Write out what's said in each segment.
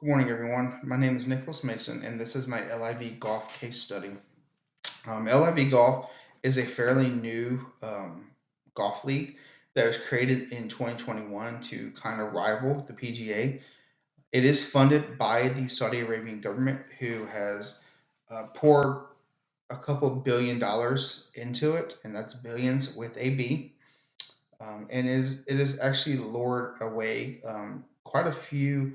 Good morning, everyone. My name is Nicholas Mason, and this is my LIV Golf Case Study. LIV Golf is a fairly new golf league that was created in 2021 to kind of rival the PGA. It is funded by the Saudi Arabian government, who has poured a couple $1 billion into it, and that's billions with a B. And it is actually lured away quite a few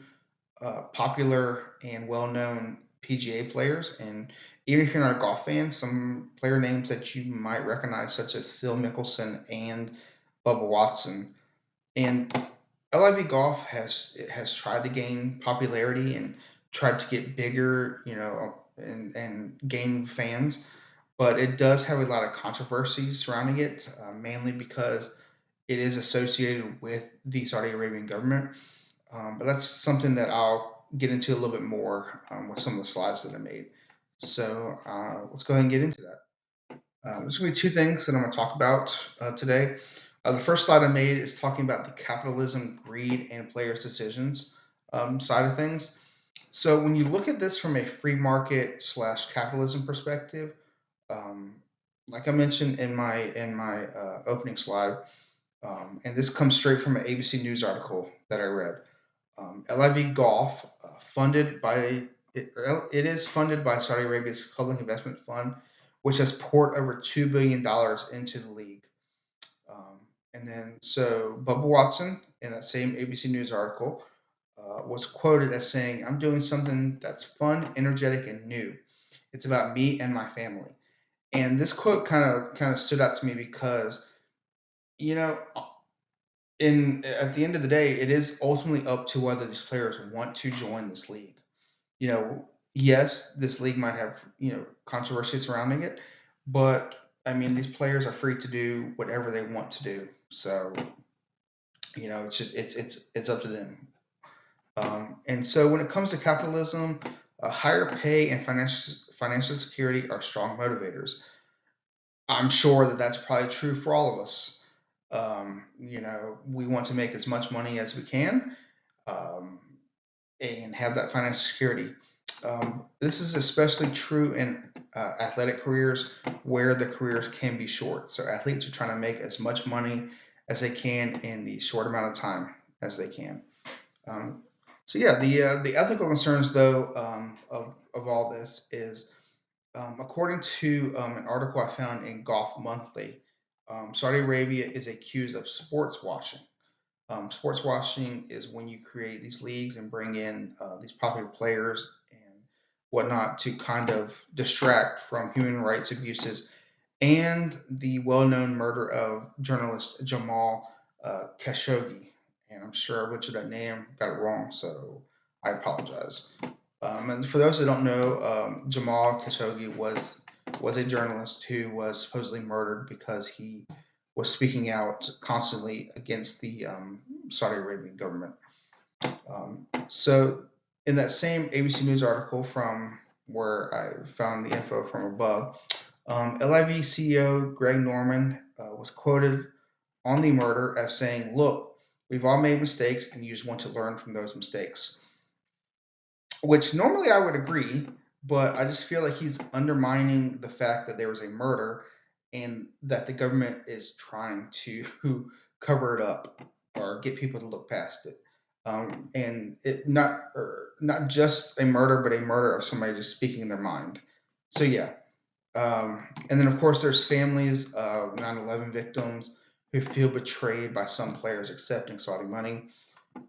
popular and well-known PGA players, and even if you're not a golf fan, some player names that you might recognize, such as Phil Mickelson and Bubba Watson. And LIV Golf has tried to gain popularity and tried to get bigger, and gain fans, but it does have a lot of controversy surrounding it, mainly because it is associated with the Saudi Arabian government. But that's something that I'll get into a little bit more with some of the slides that I made. So let's go ahead and get into that. There's going to be two things that I'm going to talk about today. The first slide I made is talking about the capitalism, greed, and players' decisions side of things. So when you look at this from a free market / capitalism perspective, like I mentioned in my opening slide, and this comes straight from an ABC News article that I read. LIV Golf, it is funded by Saudi Arabia's Public Investment Fund, which has poured over $2 billion into the league. And then, so Bubba Watson, in that same ABC News article, was quoted as saying, "I'm doing something that's fun, energetic, and new. It's about me and my family." And this quote kind of stood out to me because, you know, at the end of the day, it is ultimately up to whether these players want to join this league. Yes, this league might have controversy surrounding it, but I mean, these players are free to do whatever they want to do. So it's just it's up to them. And so when it comes to capitalism, higher pay and financial security are strong motivators. I'm sure that that's probably true for all of us. We want to make as much money as we can, and have that financial security. This is especially true in athletic careers where the careers can be short. So athletes are trying to make as much money as they can in the short amount of time as they can. So yeah, the ethical concerns though of all this is, according to an article I found in Golf Monthly, Saudi Arabia is accused of sports washing. Sports washing is when you create these leagues and bring in these popular players and whatnot to kind of distract from human rights abuses and the well-known murder of journalist Jamal Khashoggi. And I'm sure I butchered that name, got it wrong, so I apologize. And for those that don't know, Jamal Khashoggi was a journalist who was supposedly murdered because he was speaking out constantly against the Saudi Arabian government. So in that same ABC News article from where I found the info from above, LIV CEO Greg Norman was quoted on the murder as saying, "Look, we've all made mistakes and you just want to learn from those mistakes." Which normally I would agree, but I just feel like he's undermining the fact that there was a murder and that the government is trying to cover it up or get people to look past it. And it not just a murder, but a murder of somebody just speaking their mind. So yeah. And then of course there's families of 9/11 victims who feel betrayed by some players accepting Saudi money.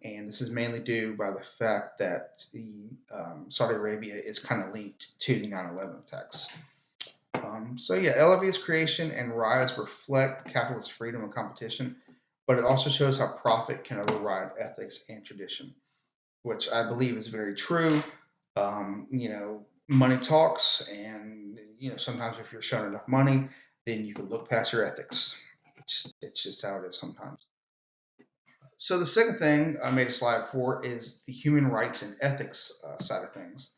And this is mainly due by the fact that the Saudi Arabia is kind of linked to the 9/11 attacks. So yeah, LIV's creation and rise reflect capitalist freedom and competition, but it also shows how profit can override ethics and tradition, which I believe is very true. Money talks, and sometimes if you're shown enough money, then you can look past your ethics. It's just how it is sometimes. So the second thing I made a slide for is the human rights and ethics side of things.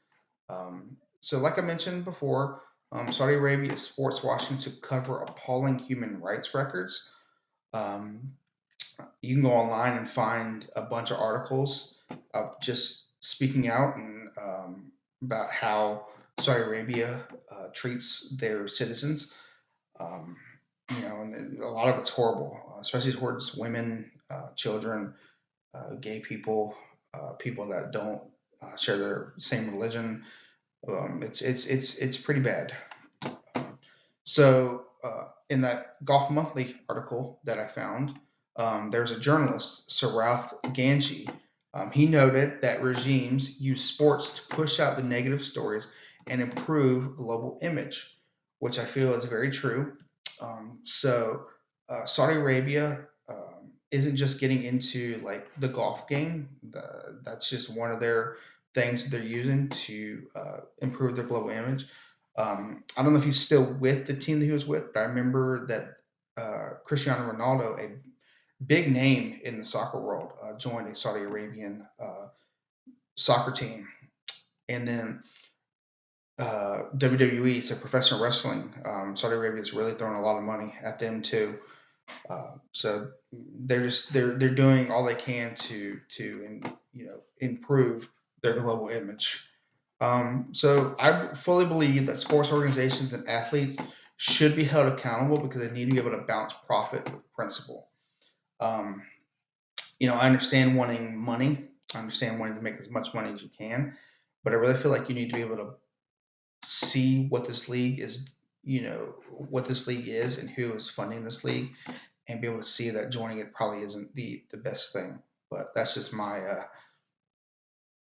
So like I mentioned before, Saudi Arabia is sports washing to cover appalling human rights records. You can go online and find a bunch of articles of just speaking out and about how Saudi Arabia treats their citizens. Um, and a lot of it's horrible, especially towards women, children, gay people, people that don't share their same religion. It's pretty bad. So in that Golf Monthly article that I found, there's a journalist, Sarath Ganji. He noted that regimes use sports to push out the negative stories and improve global image, which I feel is very true. Saudi Arabia isn't just getting into like the golf game. That's just one of their things that they're using to improve their global image. I don't know if he's still with the team that he was with, but I remember that Cristiano Ronaldo, a big name in the soccer world, joined a Saudi Arabian soccer team. And then WWE, so professional wrestling, Saudi Arabia is really throwing a lot of money at them too. So they're doing all they can to improve their global image. So I fully believe that sports organizations and athletes should be held accountable because they need to be able to balance profit with principle. Um, I understand wanting money. I understand wanting to make as much money as you can, but I really feel like you need to be able to see what this league is, what this league is and who is funding this league, and be able to see that joining it probably isn't the best thing. But that's just my,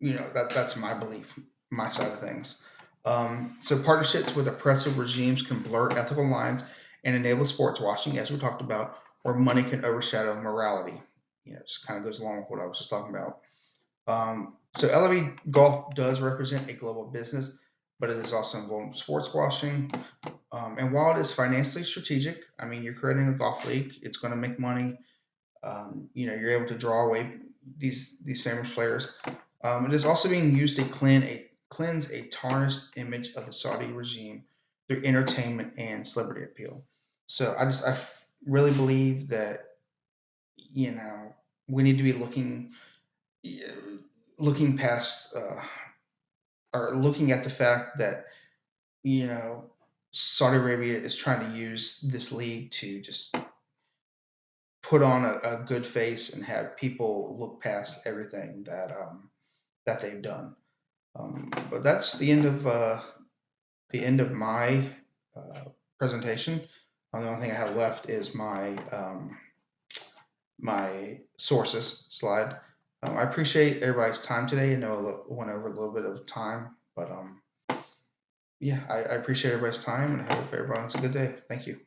that's my belief, my side of things. So partnerships with oppressive regimes can blur ethical lines and enable sports washing, as we talked about, where money can overshadow morality. It just kind of goes along with what I was just talking about. So LIV Golf does represent a global business, but it is also involved in sports washing. And while it is financially strategic, I mean, you're creating a golf league, it's going to make money. You're able to draw away these famous players. It is also being used to cleanse a tarnished image of the Saudi regime through entertainment and celebrity appeal. So I really believe that we need to be looking past or looking at the fact that Saudi Arabia is trying to use this league to just put on a good face and have people look past everything that they've done. But that's the end of my presentation. The only thing I have left is my my sources slide. I appreciate everybody's time today. I know I went over a little bit of time, but yeah, I appreciate everybody's time, and I hope everyone has a good day. Thank you.